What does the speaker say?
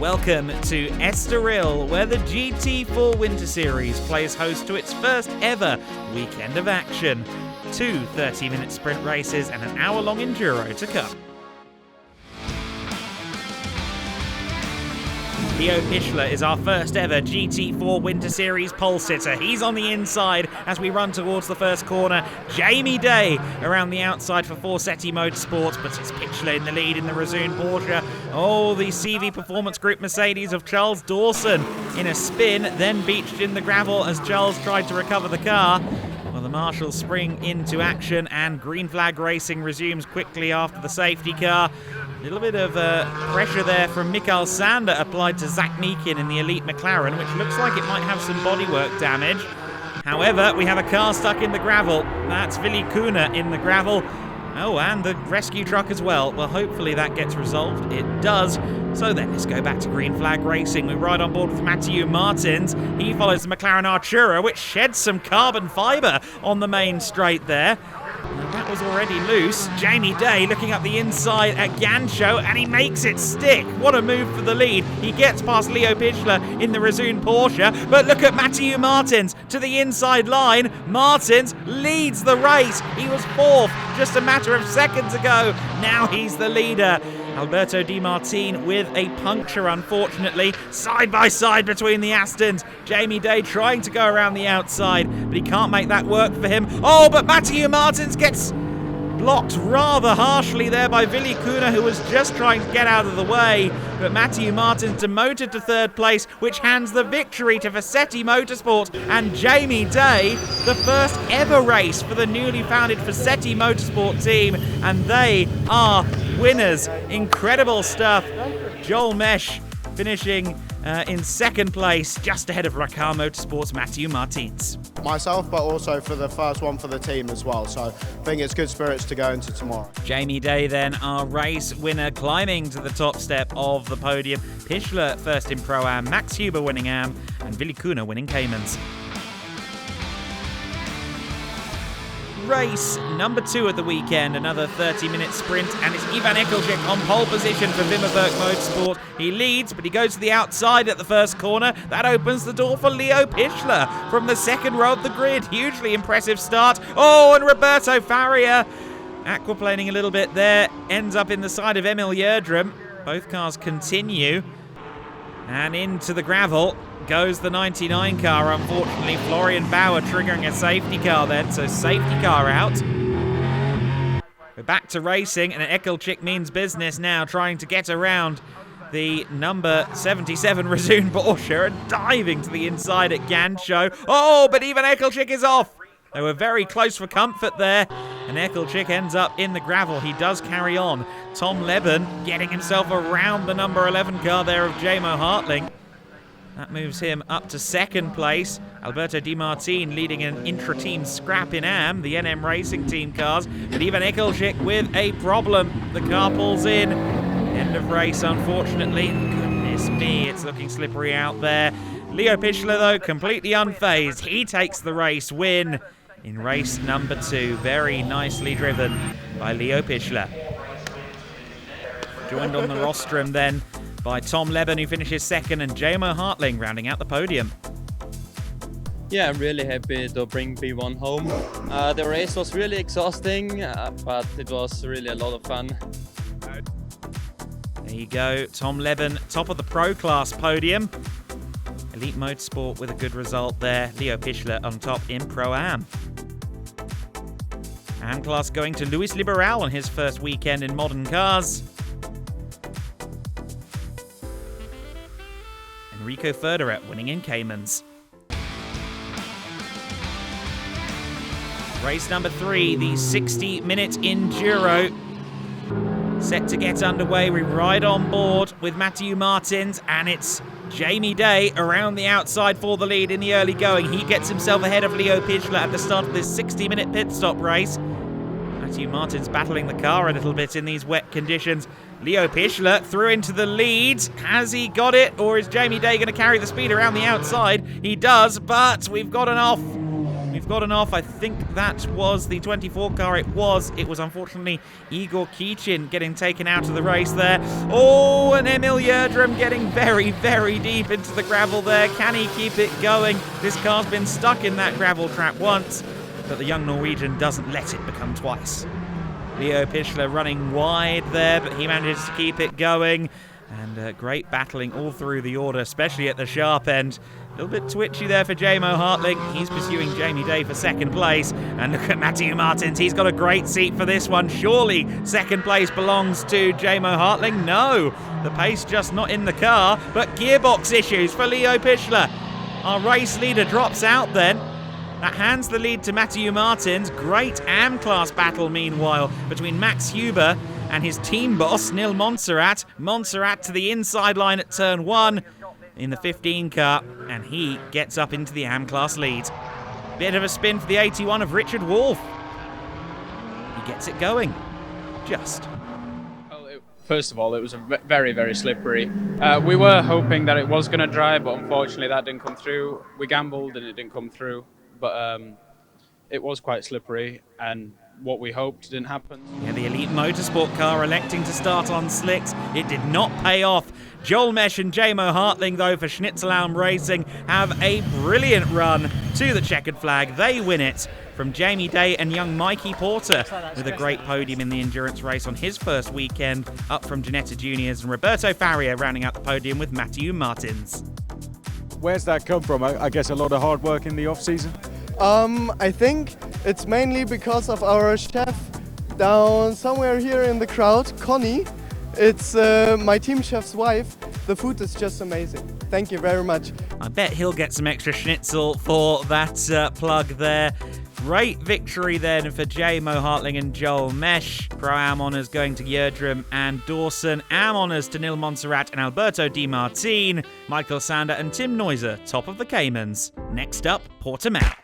Welcome to Estoril, where the GT4 Winter Series plays host to its first ever weekend of action. 2 30-minute sprint races and an hour-long enduro to come. Leo Pichler is our first ever GT4 Winter Series pole sitter. He's on the inside as we run towards the first corner. Jamie Day around the outside for Forsetti Motorsports, but it's Pichler in the lead in the Razoon Porsche. Oh, the CV Performance Group Mercedes of Charles Dawson in a spin, then beached in the gravel as Charles tried to recover the car. Well, the marshals spring into action and green flag racing resumes quickly after the safety car. A little bit of pressure there from Mikael Sander applied to Zach Meekin in the elite McLaren, which looks like it might have some bodywork damage. However, we have a car stuck in the gravel. That's Vili Kuna in the gravel. Oh, and the rescue truck as well. Well, hopefully that gets resolved. It does. So then let's go back to green flag racing. We ride on board with Matthew Martins. He follows the McLaren Artura, which sheds some carbon fibre on the main straight there. That was already loose. Jamie Day looking up the inside at Gancho, and he makes it stick. What a move for the lead. He gets past Leo Pichler in the Razoon Porsche, but look at Matthew Martins to the inside line. Martins leads the race. He was fourth just a matter of seconds ago. Now he's the leader. Alberto Di Martin with a puncture, unfortunately. Side by side between the Astons. Jamie Day trying to go around the outside, but he can't make that work for him. Oh, but Matthew Martins gets blocked rather harshly there by Vili Kuna, who was just trying to get out of the way. But Matthew Martins demoted to third place, which hands the victory to Forsetti Motorsport and Jamie Day, the first ever race for the newly founded Forsetti Motorsport team, and they are winners. Incredible stuff. Joel Mesh finishing in second place, just ahead of Racar Motorsports' Matthew Martins. Myself, but also for the first one for the team as well, so I think it's good spirits to go into tomorrow. Jamie Day then, our race winner, climbing to the top step of the podium. Pichler first in Pro-Am, Max Huber winning Am, and Vili Kuna winning Caymans. Race number 2 at the weekend, another 30-minute sprint, and it's Ivan Ekelchik on pole position for Vimmerberg Motorsport. He leads, but he goes to the outside at the first corner. That opens the door for Leo Pichler from the second row of the grid. Hugely impressive start. Oh, and Roberto Faria aquaplaning a little bit there, ends up in the side of Emil Yerdrum. Both cars continue, and into the gravel goes the 99 car. Unfortunately, Florian Bauer triggering a safety car then, so safety car out. We're back to racing, and Ekelchik means business now, trying to get around the number 77 Razoon Porsche and diving to the inside at Gancho. Oh, but even Ekelchik is off. They were very close for comfort there, and Ekelchik ends up in the gravel. He does carry on. Tom Leben getting himself around the number 11 car there of Jamo Hartling. That moves him up to second place. Alberto Di Martin leading an intra-team scrap in Am, the NM Racing Team cars. But even Ekelchik with a problem. The car pulls in. End of race, unfortunately. Goodness me, it's looking slippery out there. Leo Pichler, though, completely unfazed. He takes the race win in race number 2. Very nicely driven by Leo Pichler. Joined on the rostrum then by Tom Leben, who finishes second, and Jamo Hartling rounding out the podium. Yeah, I'm really happy to bring B1 home. The race was really exhausting, but it was really a lot of fun. There you go, Tom Leben, top of the Pro Class podium. Elite Motorsport with a good result there. Leo Pichler on top in Pro-Am. Am Class going to Luis Liberal on his first weekend in modern cars. Enrico Ferderet winning in Caymans. Race number 3, the 60-minute enduro. Set to get underway. We ride on board with Matthew Martins, and it's Jamie Day around the outside for the lead in the early going. He gets himself ahead of Leo Pichler at the start of this 60-minute pit stop race. Matthew Martins battling the car a little bit in these wet conditions. Leo Pichler through into the lead. Has he got it, or is Jamie Day going to carry the speed around the outside? He does, but we've got an off. We've got an off. I think that was the 24 car. It was unfortunately Igor Kichin getting taken out of the race there. Oh, and Emil Yerdrum getting very, very deep into the gravel there. Can he keep it going? This car's been stuck in that gravel trap once, but the young Norwegian doesn't let it become twice. Leo Pichler running wide there, but he manages to keep it going. And great battling all through the order, especially at the sharp end. A little bit twitchy there for Jamo Hartling. He's pursuing Jamie Day for second place. And look at Matthew Martins. He's got a great seat for this one. Surely second place belongs to Jamo Hartling. No, the pace just not in the car. But gearbox issues for Leo Pichler. Our race leader drops out then. That hands the lead to Matthew Martins. Great AM-class battle, meanwhile, between Max Huber and his team boss, Nil Montserrat. Montserrat to the inside line at turn 1 in the 15 car, and he gets up into the AM-class lead. Bit of a spin for the 81 of Richard Wolff. He gets it going. Just. First of all, it was very, very slippery. We were hoping that it was going to dry, but unfortunately that didn't come through. We gambled and it didn't come through, but it was quite slippery, and what we hoped didn't happen. Yeah, the Elite Motorsport car electing to start on slicks. It did not pay off. Joel Mesh and Jamo Hartling, though, for Schnitzelbaum Racing, have a brilliant run to the checkered flag. They win it from Jamie Day and young Mikey Porter with a great podium in the endurance race on his first weekend, up from Ginetta Juniors, and Roberto Faria rounding out the podium with Matthew Martins. Where's that come from? I guess a lot of hard work in the off-season? I think it's mainly because of our chef down somewhere here in the crowd, Connie. It's my team chef's wife. The food is just amazing. Thank you very much. I bet he'll get some extra schnitzel for that plug there. Great victory then for Jamo Hartling and Joel Mesh. Pro-Am honours going to Yerdrum and Dawson. Am honours to Nil Montserrat and Alberto Di Martin. Michael Sander and Tim Neuser, top of the Caymans. Next up, Portimão.